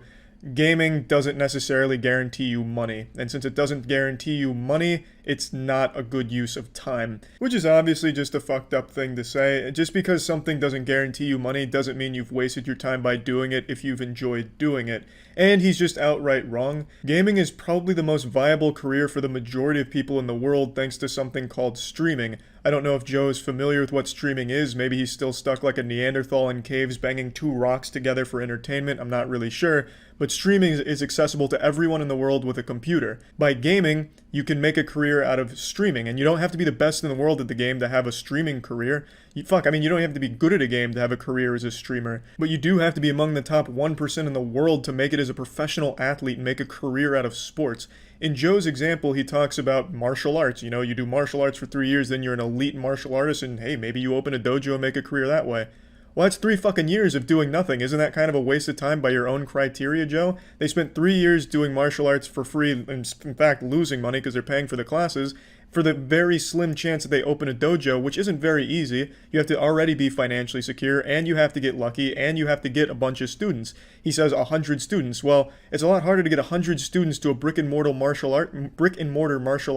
Speaker 1: gaming doesn't necessarily guarantee you money, and since it doesn't guarantee you money, it's not a good use of time, which is obviously just a fucked up thing to say. Just because something doesn't guarantee you money doesn't mean you've wasted your time by doing it if you've enjoyed doing it. And he's just outright wrong. Gaming is probably the most viable career for the majority of people in the world thanks to something called streaming. I don't know if Joe is familiar with what streaming is. Maybe he's still stuck like a Neanderthal in caves banging two rocks together for entertainment. I'm not really sure. But streaming is accessible to everyone in the world with a computer. By gaming, you can make a career out of streaming, and you don't have to be the best in the world at the game to have a streaming career. You don't have to be good at a game to have a career as a streamer, but you do have to be among the top 1% in the world to make it as a professional athlete and make a career out of sports. In Joe's example, he talks about martial arts. You do martial arts for 3 years, then you're an elite martial artist, and hey, maybe you open a dojo and make a career that way. Well, that's 3 fucking years of doing nothing. Isn't that kind of a waste of time by your own criteria, Joe? They spent 3 years doing martial arts for free, and in fact losing money because they're paying for the classes, for the very slim chance that they open a dojo, which isn't very easy. You have to already be financially secure, and you have to get lucky, and you have to get a bunch of students. He says 100 students. Well, it's a lot harder to get 100 students to a brick-and-mortar martial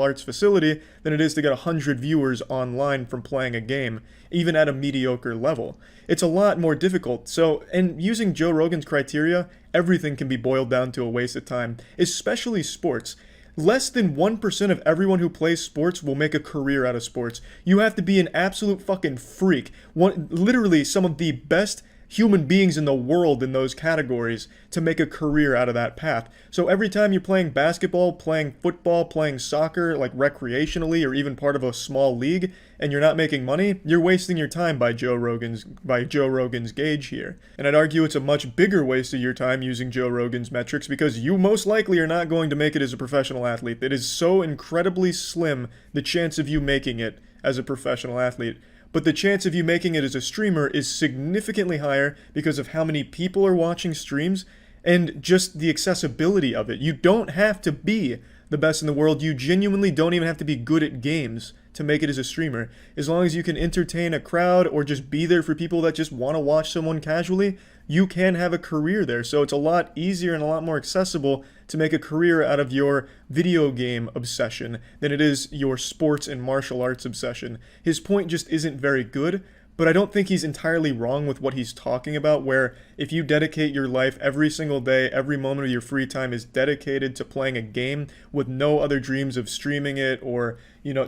Speaker 1: arts facility than it is to get 100 viewers online from playing a game, even at a mediocre level. It's a lot more difficult. So, and using Joe Rogan's criteria, everything can be boiled down to a waste of time, especially sports. Less than 1% of everyone who plays sports will make a career out of sports. You have to be an absolute fucking freak. Literally some of the best human beings in the world in those categories to make a career out of that path. So every time you're playing basketball, playing football, playing soccer, like recreationally or even part of a small league, and you're not making money, you're wasting your time by Joe Rogan's gauge here. And I'd argue it's a much bigger waste of your time using Joe Rogan's metrics because you most likely are not going to make it as a professional athlete. It is so incredibly slim, the chance of you making it as a professional athlete. But the chance of you making it as a streamer is significantly higher because of how many people are watching streams and just the accessibility of it. You don't have to be the best in the world. You genuinely don't even have to be good at games to make it as a streamer. As long as you can entertain a crowd or just be there for people that just want to watch someone casually, you can have a career there. So it's a lot easier and a lot more accessible to make a career out of your video game obsession than it is your sports and martial arts obsession. His point just isn't very good, but I don't think he's entirely wrong with what he's talking about, where if you dedicate your life every single day, every moment of your free time is dedicated to playing a game with no other dreams of streaming it or,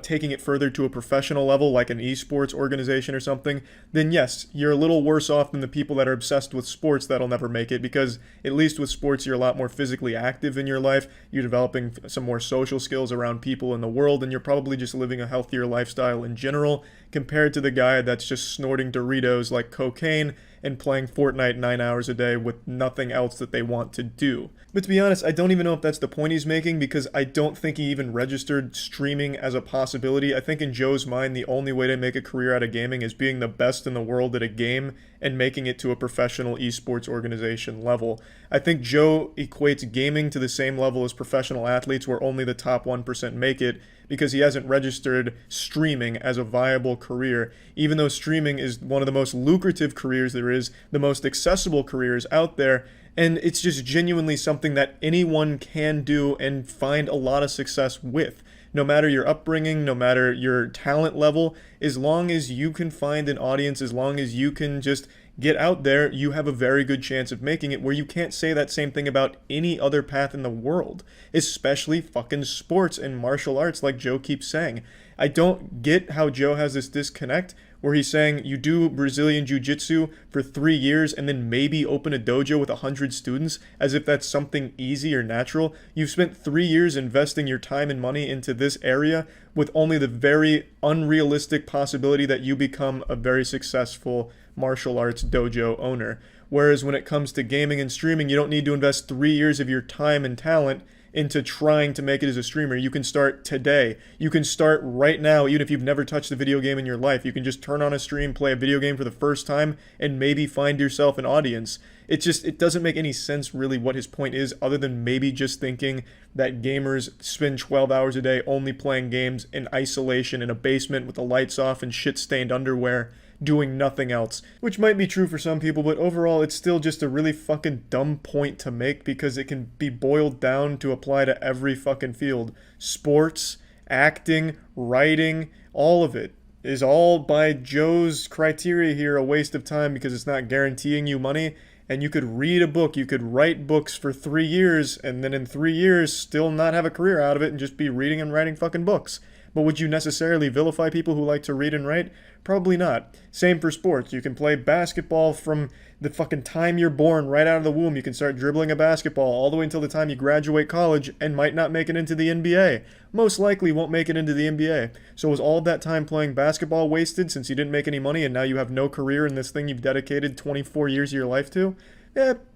Speaker 1: taking it further to a professional level like an esports organization or something, then yes, you're a little worse off than the people that are obsessed with sports that'll never make it, because at least with sports you're a lot more physically active in your life, you're developing some more social skills around people in the world, and you're probably just living a healthier lifestyle in general compared to the guy that's just snorting Doritos like cocaine and playing Fortnite 9 hours a day with nothing else that they want to do. But to be honest, I don't even know if that's the point he's making, because I don't think he even registered streaming as a possibility. I think in Joe's mind, the only way to make a career out of gaming is being the best in the world at a game and making it to a professional esports organization level. I think Joe equates gaming to the same level as professional athletes, where only the top 1% make it, because he hasn't registered streaming as a viable career, even though streaming is one of the most lucrative careers there is, the most accessible careers out there, and it's just genuinely something that anyone can do and find a lot of success with. No matter your upbringing, no matter your talent level, as long as you can find an audience, as long as you can just get out there, you have a very good chance of making it, where you can't say that same thing about any other path in the world, especially fucking sports and martial arts like Joe keeps saying. I don't get how Joe has this disconnect where he's saying you do Brazilian Jiu-Jitsu for 3 years and then maybe open a dojo with 100 students as if that's something easy or natural. You've spent 3 years investing your time and money into this area with only the very unrealistic possibility that you become a very successful martial arts dojo owner. Whereas when it comes to gaming and streaming, you don't need to invest 3 years of your time and talent into trying to make it as a streamer. You can start today. You can start right now, even if you've never touched a video game in your life. You can just turn on a stream, play a video game for the first time, and maybe find yourself an audience. It doesn't make any sense really what his point is, other than maybe just thinking that gamers spend 12 hours a day only playing games in isolation in a basement with the lights off and shit-stained underwear, doing nothing else. Which might be true for some people, but overall it's still just a really fucking dumb point to make, because it can be boiled down to apply to every fucking field. Sports, acting, writing, all of it is all, by Joe's criteria here, a waste of time, because it's not guaranteeing you money. And you could read a book, you could write books for 3 years, and then in 3 years still not have a career out of it and just be reading and writing fucking books. But would you necessarily vilify people who like to read and write? Probably not. Same for sports. You can play basketball from the fucking time you're born, right out of the womb. You can start dribbling a basketball all the way until the time you graduate college and might not make it into the NBA. Most likely won't make it into the NBA. So was all of that time playing basketball wasted since you didn't make any money and now you have no career in this thing you've dedicated 24 years of your life to?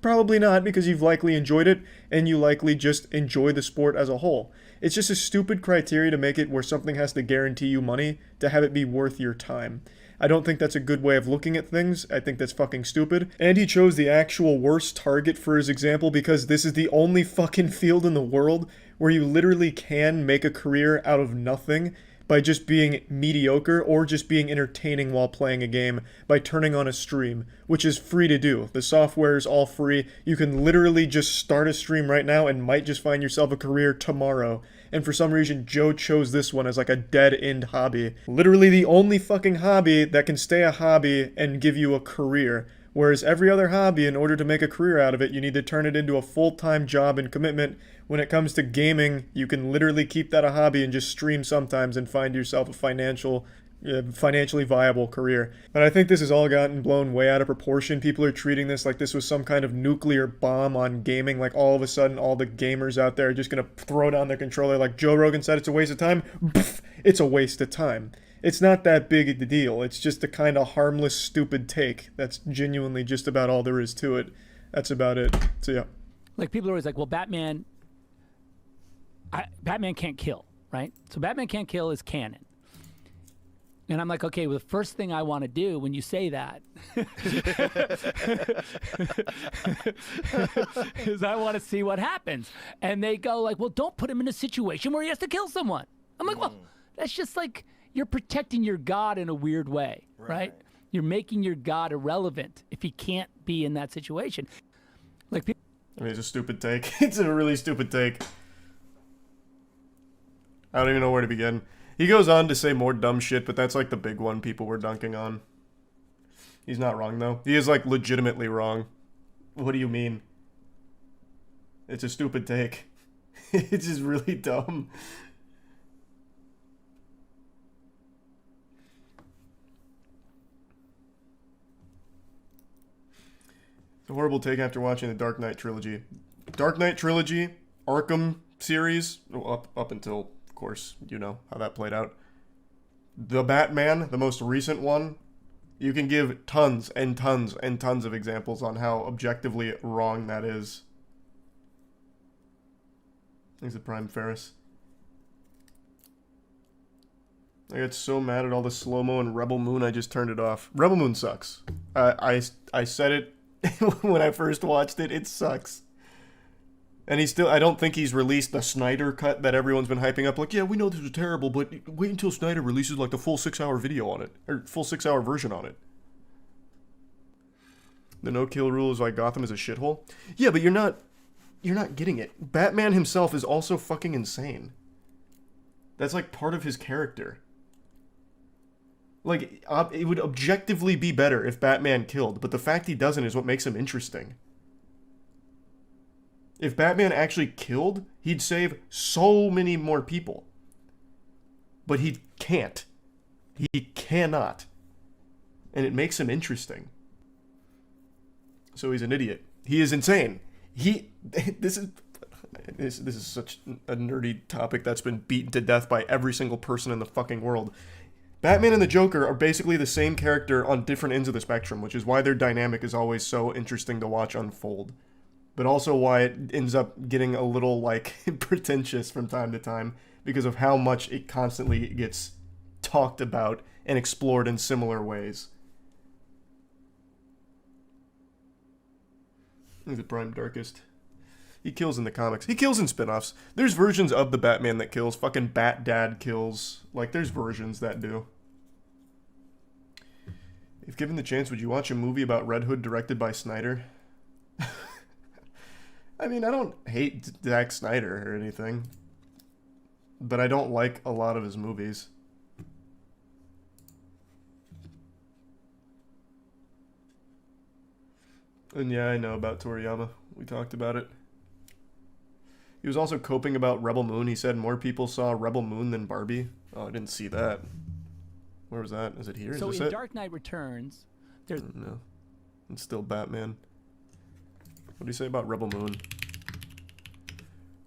Speaker 1: Probably not, because you've likely enjoyed it and you likely just enjoy the sport as a whole. It's just a stupid criteria to make it where something has to guarantee you money to have it be worth your time. I don't think that's a good way of looking at things. I think that's fucking stupid. And he chose the actual worst target for his example because this is the only fucking field in the world where you literally can make a career out of nothing by just being mediocre or just being entertaining while playing a game by turning on a stream, which is free to do. The software is all free. You can literally just start a stream right now and might just find yourself a career tomorrow. And for some reason, Joe chose this one as like a dead-end hobby. Literally the only fucking hobby that can stay a hobby and give you a career. Whereas every other hobby, in order to make a career out of it, you need to turn it into a full-time job and commitment. When it comes to gaming, you can literally keep that a hobby and just stream sometimes and find yourself a financially viable career. But I think this has all gotten blown way out of proportion. People are treating this like this was some kind of nuclear bomb on gaming. Like all of a sudden, all the gamers out there are just going to throw down their controller. Like Joe Rogan said, it's a waste of time. Pfft, it's a waste of time. It's not that big a deal. It's just a kind of harmless, stupid take. That's genuinely just about all there is to it. That's about it. So yeah.
Speaker 7: Like people are always like, well, Batman can't kill, right? So Batman can't kill is canon. And I'm like, okay, well, the first thing I want to do when you say that is I want to see what happens. And they go like, well, don't put him in a situation where he has to kill someone. I'm like, well, that's just like you're protecting your God in a weird way, right? You're making your God irrelevant if he can't be in that situation. Like,
Speaker 1: I mean, it's a stupid take. It's a really stupid take. I don't even know where to begin. He goes on to say more dumb shit, but that's like the big one people were dunking on. He's not wrong, though. He is, like, legitimately wrong. What do you mean? It's a stupid take. It's just really dumb. It's a horrible take after watching the Dark Knight trilogy. Dark Knight trilogy, Arkham series, up until, of course, you know how that played out. The Batman, the most recent one, you can give tons and tons and tons of examples on how objectively wrong that is. Thanks to Prime Ferris. I got so mad at all the slow-mo and Rebel Moon, I just turned it off. Rebel Moon sucks. I said it when I first watched it. It sucks. And I don't think he's released the Snyder cut that everyone's been hyping up. Like, yeah, we know this was terrible, but wait until Snyder releases like the full 6-hour video on it. Or full 6-hour version on it. The no-kill rule is why Gotham is a shithole. Yeah, but you're not getting it. Batman himself is also fucking insane. That's like part of his character. Like, it would objectively be better if Batman killed, but the fact he doesn't is what makes him interesting. If Batman actually killed, he'd save so many more people. But he can't. He cannot. And it makes him interesting. So he's an idiot. He is insane. This is such a nerdy topic that's been beaten to death by every single person in the fucking world. Batman and the Joker are basically the same character on different ends of the spectrum, which is why their dynamic is always so interesting to watch unfold. But also why it ends up getting a little, like, pretentious from time to time because of how much it constantly gets talked about and explored in similar ways. He's the Prime Darkest. He kills in the comics. He kills in spin-offs. There's versions of the Batman that kills. Fucking Bat Dad kills. Like, there's versions that do. If given the chance, would you watch a movie about Red Hood directed by Snyder? I mean, I don't hate Zack Snyder or anything. But I don't like a lot of his movies. And yeah, I know about Toriyama. We talked about it. He was also coping about Rebel Moon. He said more people saw Rebel Moon than Barbie. Oh, I didn't see that. Where was that? Is it here?
Speaker 7: So
Speaker 1: is this
Speaker 7: in
Speaker 1: it?
Speaker 7: Dark Knight Returns, there's...
Speaker 1: No. It's still Batman. What do you say about Rebel Moon?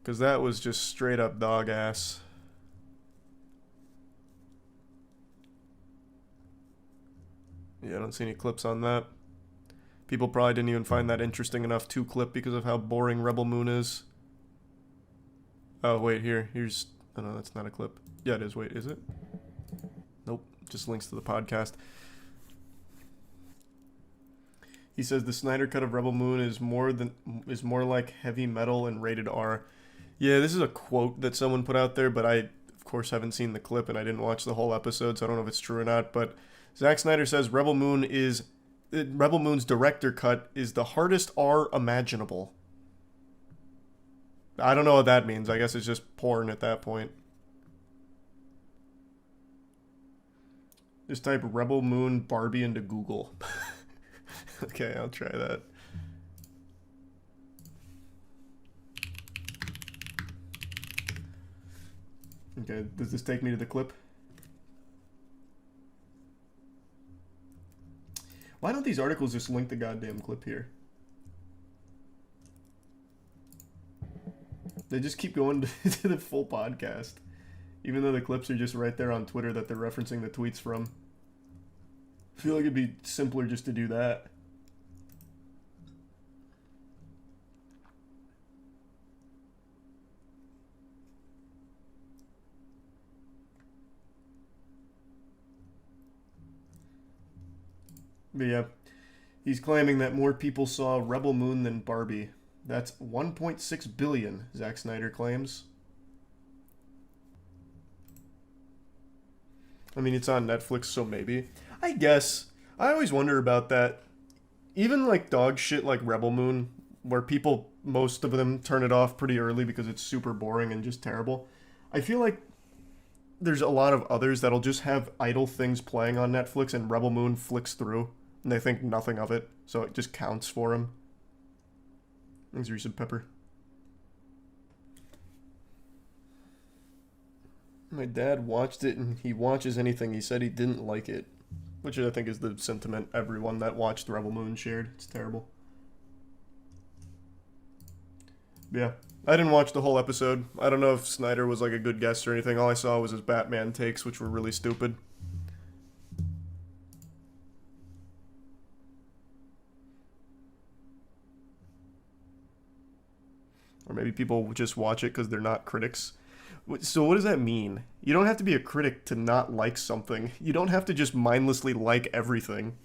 Speaker 1: Because that was just straight up dog ass. Yeah, I don't see any clips on that. People probably didn't even find that interesting enough to clip because of how boring Rebel Moon is. Oh, wait, here's... Oh, no, that's not a clip. Yeah, it is. Wait, is it? Nope. Just links to the podcast. He says the Snyder cut of Rebel Moon is more like heavy metal and rated R. Yeah, this is a quote that someone put out there, but I, of course, haven't seen the clip and I didn't watch the whole episode, so I don't know if it's true or not. But Zack Snyder says Rebel Moon's director cut is the hardest R imaginable. I don't know what that means. I guess it's just porn at that point. Just type Rebel Moon Barbie into Google. Okay, I'll try that. Okay, does this take me to the clip? Why don't these articles just link the goddamn clip here? They just keep going to the full podcast. Even though the clips are just right there on Twitter that they're referencing the tweets from. I feel like it'd be simpler just to do that. But yeah, he's claiming that more people saw Rebel Moon than Barbie. That's 1.6 billion, Zack Snyder claims. I mean, it's on Netflix, so maybe. I guess. I always wonder about that. Even like dog shit like Rebel Moon, where people, most of them, turn it off pretty early because it's super boring and just terrible. I feel like there's a lot of others that'll just have idle things playing on Netflix and Rebel Moon flicks through. And they think nothing of it, so it just counts for them. Thanks, Reese and Pepper. My dad watched it, and he watches anything. He said he didn't like it. Which I think is the sentiment everyone that watched Rebel Moon shared. It's terrible. Yeah, I didn't watch the whole episode. I don't know if Snyder was like a good guest or anything. All I saw was his Batman takes, which were really stupid. Or maybe people just watch it because they're not critics. So what does that mean? You don't have to be a critic to not like something. You don't have to just mindlessly like everything.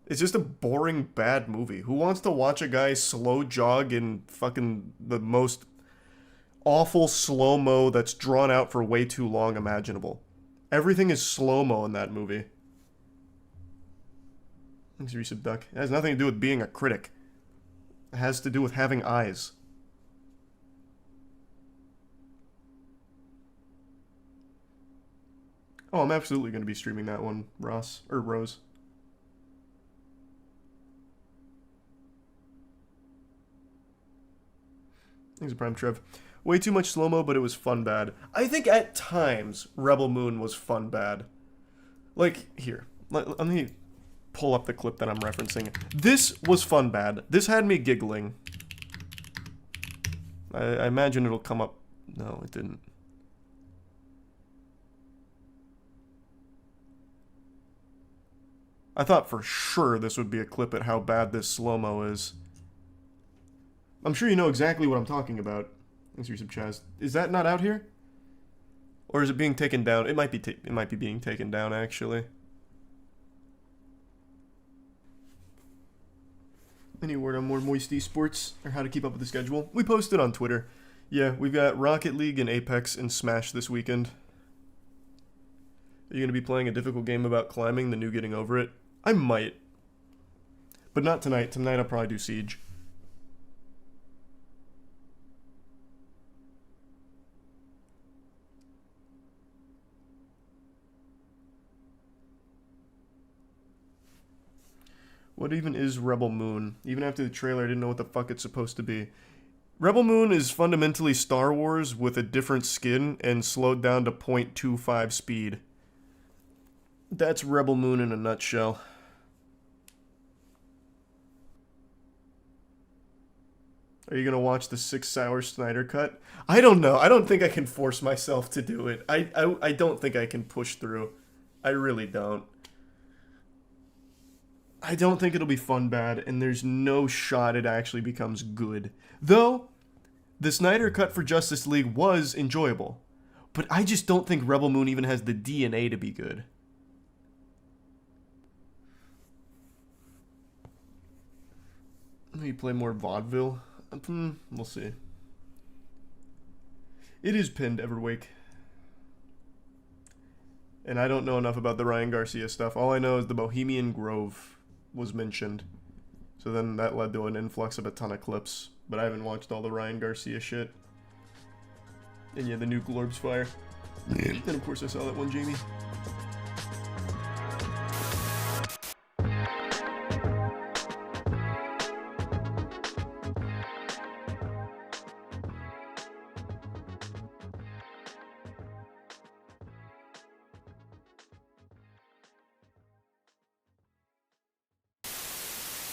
Speaker 1: It's just a boring, bad movie. Who wants to watch a guy slow jog in fucking the most awful slow-mo that's drawn out for way too long imaginable? Everything is slow-mo in that movie. Thanks, Reese Duck. It has nothing to do with being a critic. It has to do with having eyes. Oh, I'm absolutely going to be streaming that one, Ross. Or Rose. Thanks, Prime Trev. Way too much slow-mo, but it was fun bad. I think at times, Rebel Moon was fun bad. Like, here. Let me pull up the clip that I'm referencing. This was fun bad. This had me giggling. I imagine it'll come up. No, it didn't. I thought for sure this would be a clip at how bad this slow-mo is. I'm sure you know exactly what I'm talking about. Thanks for your sub, Chaz. Is that not out here? Or is it being taken down? It might be being taken down, actually. Any word on more Moist Esports, or how to keep up with the schedule? We posted on Twitter. Yeah, we've got Rocket League and Apex and Smash this weekend. Are you going to be playing a difficult game about climbing, the new Getting Over It? I might. But not tonight. Tonight I'll probably do Siege. What even is Rebel Moon? Even after the trailer, I didn't know what the fuck it's supposed to be. Rebel Moon is fundamentally Star Wars with a different skin and slowed down to 0.25 speed. That's Rebel Moon in a nutshell. Are you going to watch the 6-hour Snyder cut? I don't know. I don't think I can force myself to do it. I don't think I can push through. I really don't. I don't think it'll be fun bad, and there's no shot it actually becomes good. Though, the Snyder cut for Justice League was enjoyable. But I just don't think Rebel Moon even has the DNA to be good. Maybe play more vaudeville. We'll see. It is pinned Everwake. And I don't know enough about the Ryan Garcia stuff. All I know is the Bohemian Grove was mentioned. So then that led to an influx of a ton of clips. But I haven't watched all the Ryan Garcia shit. And yeah, the new Glorb's Fire. And of course I saw that one, Jamie.